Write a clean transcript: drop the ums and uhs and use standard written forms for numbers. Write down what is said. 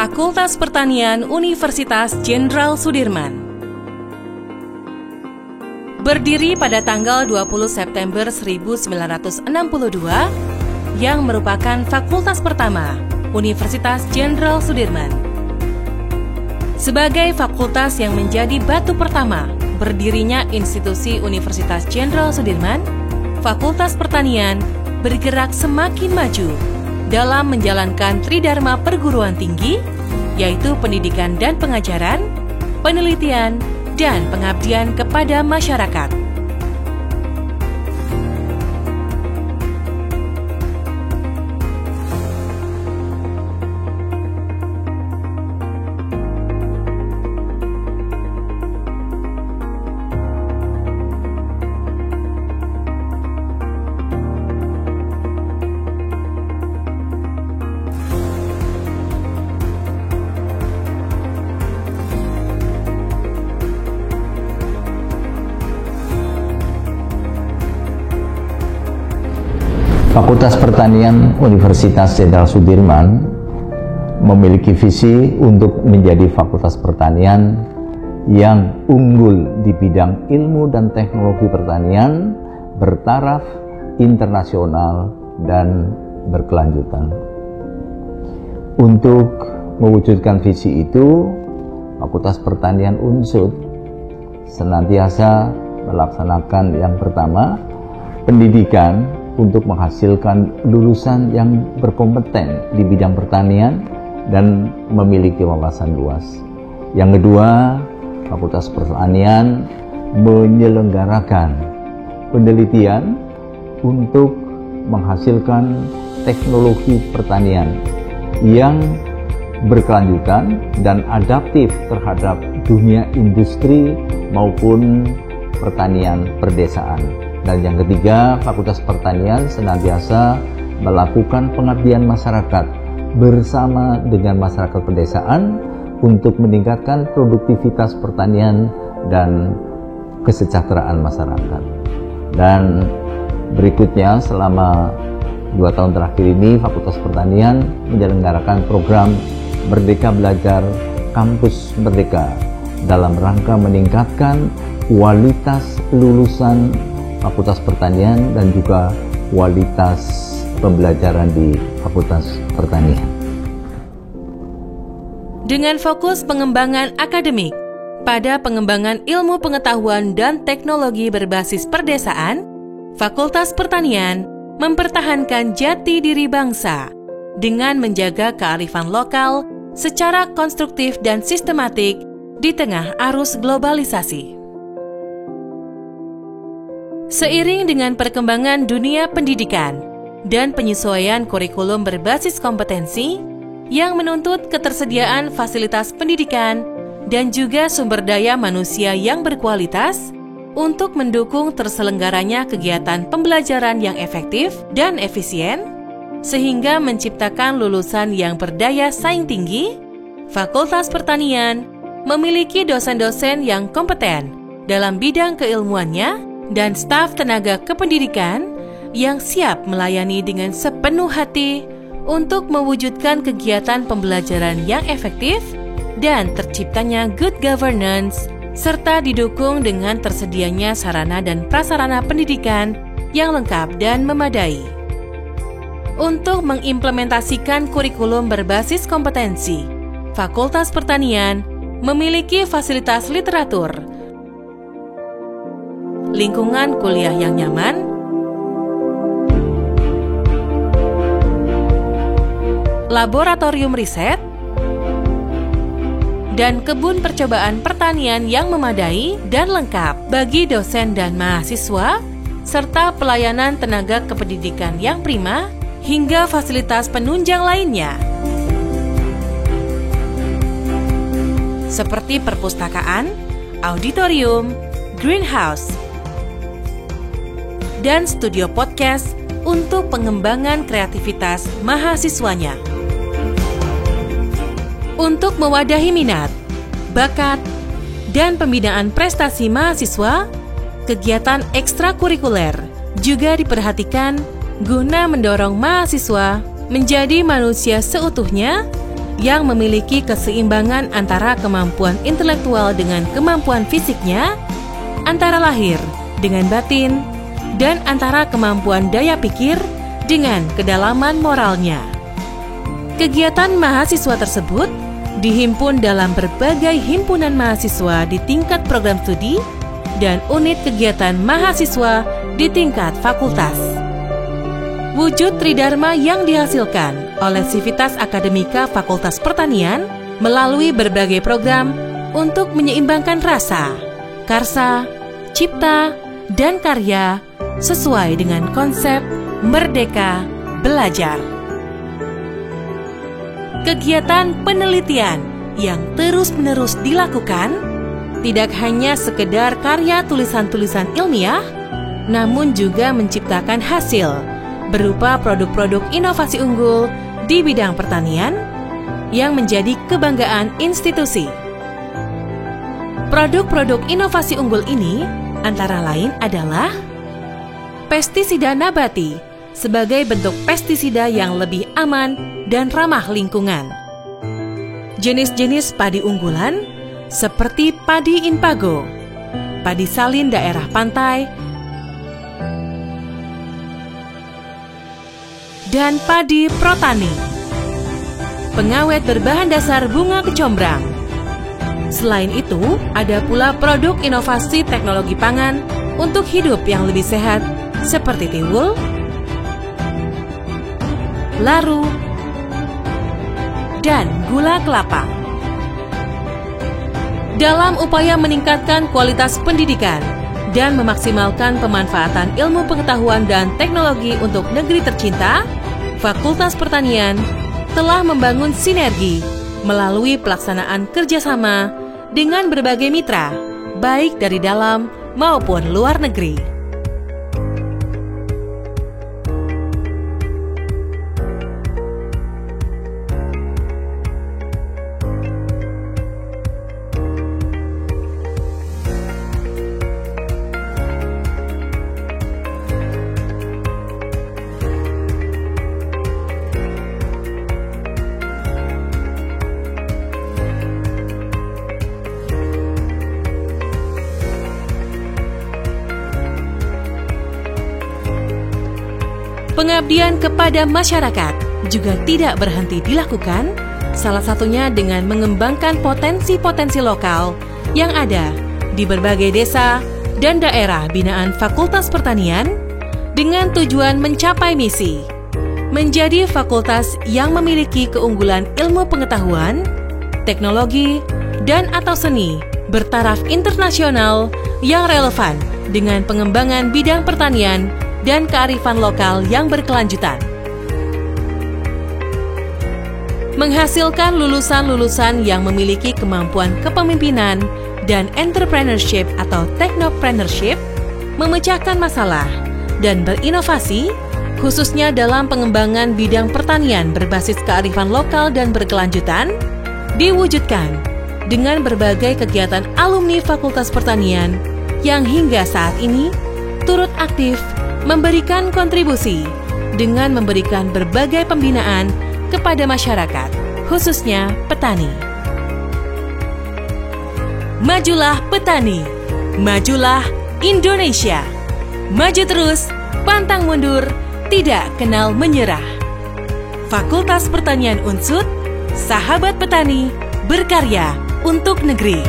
Fakultas Pertanian Universitas Jenderal Sudirman. Berdiri pada tanggal 20 September 1962, yang merupakan fakultas pertama Universitas Jenderal Sudirman. Sebagai fakultas yang menjadi batu pertama berdirinya institusi Universitas Jenderal Sudirman, Fakultas Pertanian bergerak semakin maju dalam menjalankan tridharma perguruan tinggi, yaitu pendidikan dan pengajaran, penelitian, dan pengabdian kepada masyarakat. Fakultas Pertanian Universitas Jenderal Sudirman memiliki visi untuk menjadi fakultas pertanian yang unggul di bidang ilmu dan teknologi pertanian, bertaraf internasional dan berkelanjutan. Untuk mewujudkan visi itu, Fakultas Pertanian UNSUD senantiasa melaksanakan yang pertama, pendidikan untuk menghasilkan lulusan yang berkompeten di bidang pertanian dan memiliki wawasan luas. Yang kedua, Fakultas Pertanian menyelenggarakan penelitian untuk menghasilkan teknologi pertanian yang berkelanjutan dan adaptif terhadap dunia industri maupun pertanian perdesaan. Dan yang ketiga, Fakultas Pertanian senantiasa melakukan pengabdian masyarakat bersama dengan masyarakat pedesaan untuk meningkatkan produktivitas pertanian dan kesejahteraan masyarakat. Dan berikutnya, selama 2 tahun terakhir ini, Fakultas Pertanian menyelenggarakan program Merdeka Belajar Kampus Merdeka dalam rangka meningkatkan kualitas lulusan Fakultas Pertanian dan juga kualitas pembelajaran di Fakultas Pertanian. Dengan fokus pengembangan akademik pada pengembangan ilmu pengetahuan dan teknologi berbasis perdesaan, Fakultas Pertanian mempertahankan jati diri bangsa dengan menjaga kearifan lokal secara konstruktif dan sistematik di tengah arus globalisasi. Seiring dengan perkembangan dunia pendidikan dan penyesuaian kurikulum berbasis kompetensi yang menuntut ketersediaan fasilitas pendidikan dan juga sumber daya manusia yang berkualitas untuk mendukung terselenggaranya kegiatan pembelajaran yang efektif dan efisien, sehingga menciptakan lulusan yang berdaya saing tinggi, Fakultas Pertanian memiliki dosen-dosen yang kompeten dalam bidang keilmuannya dan staf tenaga kependidikan yang siap melayani dengan sepenuh hati untuk mewujudkan kegiatan pembelajaran yang efektif dan terciptanya good governance, serta didukung dengan tersedianya sarana dan prasarana pendidikan yang lengkap dan memadai. Untuk mengimplementasikan kurikulum berbasis kompetensi, Fakultas Pertanian memiliki fasilitas literatur, lingkungan kuliah yang nyaman, laboratorium riset, dan kebun percobaan pertanian yang memadai dan lengkap bagi dosen dan mahasiswa, serta pelayanan tenaga kependidikan yang prima, hingga fasilitas penunjang lainnya. Seperti perpustakaan, auditorium, greenhouse, dan studio podcast untuk pengembangan kreativitas mahasiswanya. Untuk mewadahi minat, bakat, dan pembinaan prestasi mahasiswa, kegiatan ekstrakurikuler juga diperhatikan guna mendorong mahasiswa menjadi manusia seutuhnya yang memiliki keseimbangan antara kemampuan intelektual dengan kemampuan fisiknya, antara lahir dengan batin, dan antara kemampuan daya pikir dengan kedalaman moralnya. Kegiatan mahasiswa tersebut dihimpun dalam berbagai himpunan mahasiswa di tingkat program studi dan unit kegiatan mahasiswa di tingkat fakultas. Wujud tridharma yang dihasilkan oleh Sivitas Akademika Fakultas Pertanian melalui berbagai program untuk menyeimbangkan rasa, karsa, cipta, dan karya sesuai dengan konsep Merdeka Belajar. Kegiatan penelitian yang terus-menerus dilakukan tidak hanya sekedar karya tulisan-tulisan ilmiah, namun juga menciptakan hasil berupa produk-produk inovasi unggul di bidang pertanian yang menjadi kebanggaan institusi. Produk-produk inovasi unggul ini antara lain adalah pestisida nabati sebagai bentuk pestisida yang lebih aman dan ramah lingkungan. Jenis-jenis padi unggulan seperti padi Inpago, padi salin daerah pantai, dan padi Protani, pengawet berbahan dasar bunga kecombrang. Selain itu, ada pula produk inovasi teknologi pangan untuk hidup yang lebih sehat seperti tiwul, laru, dan gula kelapa. Dalam upaya meningkatkan kualitas pendidikan dan memaksimalkan pemanfaatan ilmu pengetahuan dan teknologi untuk negeri tercinta, Fakultas Pertanian telah membangun sinergi melalui pelaksanaan kerjasama dengan berbagai mitra, baik dari dalam maupun luar negeri. Pengabdian kepada masyarakat juga tidak berhenti dilakukan, salah satunya dengan mengembangkan potensi-potensi lokal yang ada di berbagai desa dan daerah binaan Fakultas Pertanian dengan tujuan mencapai misi, menjadi fakultas yang memiliki keunggulan ilmu pengetahuan, teknologi, dan atau seni bertaraf internasional yang relevan dengan pengembangan bidang pertanian dan kearifan lokal yang berkelanjutan. Menghasilkan lulusan-lulusan yang memiliki kemampuan kepemimpinan dan entrepreneurship atau technopreneurship, memecahkan masalah, dan berinovasi, khususnya dalam pengembangan bidang pertanian berbasis kearifan lokal dan berkelanjutan, diwujudkan dengan berbagai kegiatan alumni Fakultas Pertanian yang hingga saat ini turut aktif memberikan kontribusi dengan memberikan berbagai pembinaan kepada masyarakat, khususnya petani. Majulah petani, majulah Indonesia. Maju terus, pantang mundur, tidak kenal menyerah. Fakultas Pertanian Unsud, sahabat petani, berkarya untuk negeri.